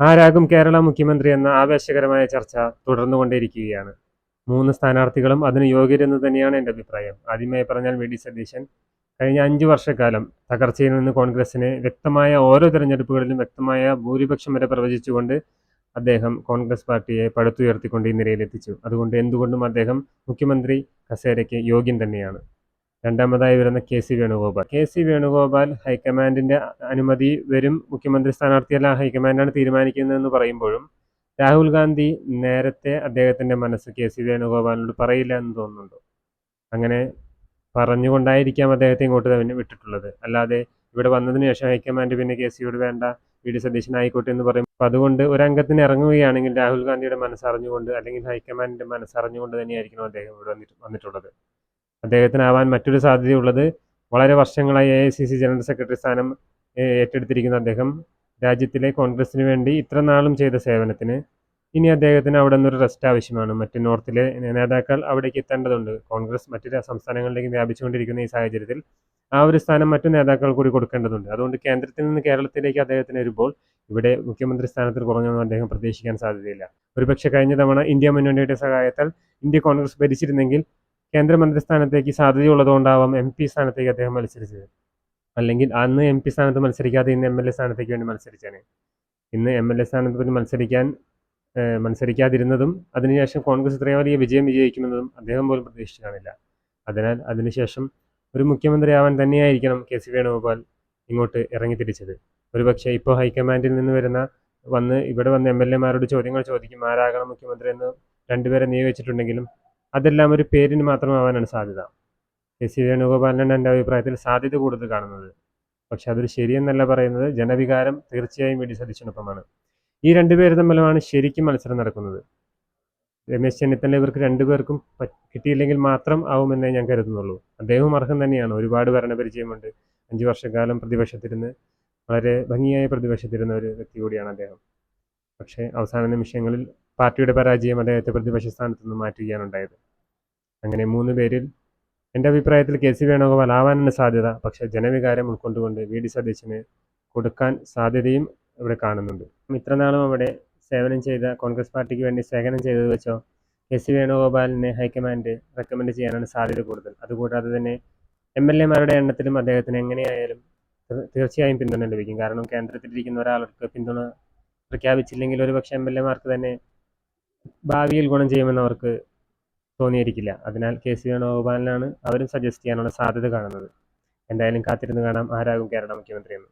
ആരാകും കേരള മുഖ്യമന്ത്രി എന്ന ആവേശകരമായ ചർച്ച തുടർന്നുകൊണ്ടേയിരിക്കുകയാണ്. 3 സ്ഥാനാർത്ഥികളും അതിന് യോഗ്യരെന്ന് തന്നെയാണ് എൻ്റെ അഭിപ്രായം. ആദ്യമായി പറഞ്ഞാൽ വി ഡി സതീശൻ. കഴിഞ്ഞ 5 വർഷക്കാലം തകർച്ചയിൽ നിന്ന് കോൺഗ്രസിനെ വ്യക്തമായ ഓരോ തെരഞ്ഞെടുപ്പുകളിലും വ്യക്തമായ ഭൂരിപക്ഷം വരെ പ്രവചിച്ചുകൊണ്ട് അദ്ദേഹം കോൺഗ്രസ് പാർട്ടിയെ പടുത്തുയർത്തിക്കൊണ്ട് ഈ നിലയിലെത്തിച്ചു. അതുകൊണ്ട് എന്തുകൊണ്ടും അദ്ദേഹം മുഖ്യമന്ത്രി കസേരയ്ക്ക് യോഗ്യൻ തന്നെയാണ്. രണ്ടാമതായി വരുന്ന കെ സി വേണുഗോപാൽ ഹൈക്കമാൻഡിന്റെ അനുമതി വരും മുഖ്യമന്ത്രി സ്ഥാനാർത്ഥിയല്ല ഹൈക്കമാൻഡാണ് തീരുമാനിക്കുന്നതെന്ന് പറയുമ്പോഴും രാഹുൽ ഗാന്ധി നേരത്തെ അദ്ദേഹത്തിന്റെ മനസ്സ് കെ.സി. വേണുഗോപാലിനോട് പറയില്ല എന്ന് തോന്നുന്നുണ്ടോ? അങ്ങനെ പറഞ്ഞുകൊണ്ടായിരിക്കാം അദ്ദേഹത്തെ ഇങ്ങോട്ട് തന്നെ വിട്ടിട്ടുള്ളത്. അല്ലാതെ ഇവിടെ വന്നതിന് ശേഷം ഹൈക്കമാൻഡ് പിന്നെ കെ.സിയോട് വേണ്ട, വി ഡി സതീശൻ ആയിക്കോട്ടെ എന്ന് പറയും. അപ്പം അതുകൊണ്ട് ഒരംഗത്തിന് ഇറങ്ങുകയാണെങ്കിൽ രാഹുൽ ഗാന്ധിയുടെ മനസ്സറിഞ്ഞുകൊണ്ട് അല്ലെങ്കിൽ ഹൈക്കമാൻഡിന്റെ മനസ്സറിഞ്ഞുകൊണ്ട് തന്നെയായിരിക്കണം അദ്ദേഹം ഇവിടെ വന്നിട്ടുള്ളത്. അദ്ദേഹത്തിനാവാൻ മറ്റൊരു സാധ്യതയുള്ളത്, വളരെ വർഷങ്ങളായി AICC ജനറൽ സെക്രട്ടറി സ്ഥാനം ഏറ്റെടുത്തിരിക്കുന്ന അദ്ദേഹം രാജ്യത്തിലെ കോൺഗ്രസിന് വേണ്ടി ഇത്ര നാളും ചെയ്ത സേവനത്തിന് ഇനി അദ്ദേഹത്തിന് അവിടെ നിന്നൊരു റെസ്റ്റ് ആവശ്യമാണ്. മറ്റ് നോർത്തിലെ നേതാക്കൾ അവിടേക്ക് എത്തേണ്ടതുണ്ട്. കോൺഗ്രസ് മറ്റു സംസ്ഥാനങ്ങളിലേക്ക് വ്യാപിച്ചുകൊണ്ടിരിക്കുന്ന ഈ സാഹചര്യത്തിൽ ആ ഒരു സ്ഥാനം മറ്റു നേതാക്കൾ കൂടി കൊടുക്കേണ്ടതുണ്ട്. അതുകൊണ്ട് കേന്ദ്രത്തിൽ നിന്ന് കേരളത്തിലേക്ക് അദ്ദേഹത്തിന് വരുമ്പോൾ ഇവിടെ മുഖ്യമന്ത്രി സ്ഥാനത്തിൽ കുറഞ്ഞൊന്നും അദ്ദേഹം പ്രതീക്ഷിക്കാൻ സാധ്യതയില്ല. ഒരുപക്ഷെ കഴിഞ്ഞ തവണ ഇന്ത്യ മുന്നണിയുടെ സഹായത്താൽ ഇന്ത്യ കോൺഗ്രസ് ഭരിച്ചിരുന്നെങ്കിൽ കേന്ദ്രമന്ത്രി സ്ഥാനത്തേക്ക് സാധ്യതയുള്ളതുകൊണ്ടാവാം MP സ്ഥാനത്തേക്ക് അദ്ദേഹം മത്സരിച്ചത്. അല്ലെങ്കിൽ അന്ന് MP സ്ഥാനത്ത് മത്സരിക്കാതെ ഇന്ന് MLA സ്ഥാനത്തേക്ക് വേണ്ടി മത്സരിച്ചാണ്. ഇന്ന് MLA സ്ഥാനത്ത് വേണ്ടി മത്സരിക്കാതിരുന്നതും അതിനുശേഷം കോൺഗ്രസ് ഇത്രയും വലിയ വിജയം വിജയിക്കുമെന്നതും അദ്ദേഹം പോലും പ്രതീക്ഷിച്ചു കാണില്ല. അതിനാൽ അതിനുശേഷം ഒരു മുഖ്യമന്ത്രി ആവാൻ തന്നെയായിരിക്കണം കെ.സി. വേണുഗോപാൽ ഇങ്ങോട്ട് ഇറങ്ങിത്തിരിച്ചത്. ഒരുപക്ഷെ ഇപ്പോൾ ഹൈക്കമാൻഡിൽ നിന്ന് ഇവിടെ വന്ന് MLA മാരോട് ചോദ്യങ്ങൾ ചോദിക്കും, ആരാകണം മുഖ്യമന്ത്രി എന്ന് 2 പേരെ നിയോഗിച്ചിട്ടുണ്ടെങ്കിലും അതെല്ലാം ഒരു പേരിന് മാത്രമാവാനാണ് സാധ്യത. കെ.സി. വേണുഗോപാലിനാണ് എൻ്റെ അഭിപ്രായത്തിൽ സാധ്യത കൂടുതൽ കാണുന്നത്. പക്ഷെ അതൊരു ശരിയെന്നല്ല പറയുന്നത്. ജനവികാരം തീർച്ചയായും വി ഡി സതീശനൊപ്പമാണ്. ഈ 2 പേര് തമ്മിലുമാണ് ശരിക്കും മത്സരം നടക്കുന്നത്. രമേശ് ചെന്നിത്തല ഇവർക്ക് 2 പേർക്കും കിട്ടിയില്ലെങ്കിൽ മാത്രം ആവുമെന്നേ ഞാൻ കരുതുന്നുള്ളൂ. അദ്ദേഹവും അർഹൻ തന്നെയാണ്. ഒരുപാട് ഭരണപരിചയമുണ്ട്. 5 വർഷക്കാലം പ്രതിപക്ഷത്തിരുന്ന് വളരെ ഭംഗിയായി പ്രതിപക്ഷത്തിരുന്ന ഒരു വ്യക്തി കൂടിയാണ് അദ്ദേഹം. പക്ഷേ അവസാന നിമിഷങ്ങളിൽ പാർട്ടിയുടെ പരാജയം അദ്ദേഹത്തെ പ്രതിപക്ഷ സ്ഥാനത്ത് നിന്ന് മാറ്റുകയാണ് ഉണ്ടായത്. അങ്ങനെ 3 പേരിൽ എൻ്റെ അഭിപ്രായത്തിൽ കെ.സി. വേണുഗോപാൽ ആവാനാണ് സാധ്യത. പക്ഷേ ജനവികാരം ഉൾക്കൊണ്ടുകൊണ്ട് വി ഡി സതീശന് കൊടുക്കാൻ സാധ്യതയും ഇവിടെ കാണുന്നുണ്ട്. ഇത്ര നാളും അവിടെ സേവനം ചെയ്ത കോൺഗ്രസ് പാർട്ടിക്ക് വേണ്ടി സേവനം ചെയ്തത് വെച്ചോ കെ.സി. വേണുഗോപാലിനെ ഹൈക്കമാൻഡ് റെക്കമെൻഡ് ചെയ്യാനാണ് സാധ്യത കൂടുതൽ. അതുകൂടാതെ തന്നെ MLA മാരുടെ എണ്ണത്തിലും അദ്ദേഹത്തിന് എങ്ങനെയായാലും തീർച്ചയായും പിന്തുണ ലഭിക്കും. കാരണം കേന്ദ്രത്തിലിരിക്കുന്ന ഒരാൾക്ക് പിന്തുണ പ്രഖ്യാപിച്ചില്ലെങ്കിൽ ഒരുപക്ഷെ MLA മാർക്ക് തന്നെ ഭാവിയിൽ ഗുണം ചെയ്യുമെന്ന് അവർക്ക് തോന്നിയിരിക്കില്ല. അതിനാൽ കെ.സി. വേണുഗോപാലിനാണ് അവരും സജസ്റ്റ് ചെയ്യാനുള്ള സാധ്യത കാണുന്നത്. എന്തായാലും കാത്തിരുന്ന് കാണാം ആരാകും കേരള മുഖ്യമന്ത്രിയെന്ന്.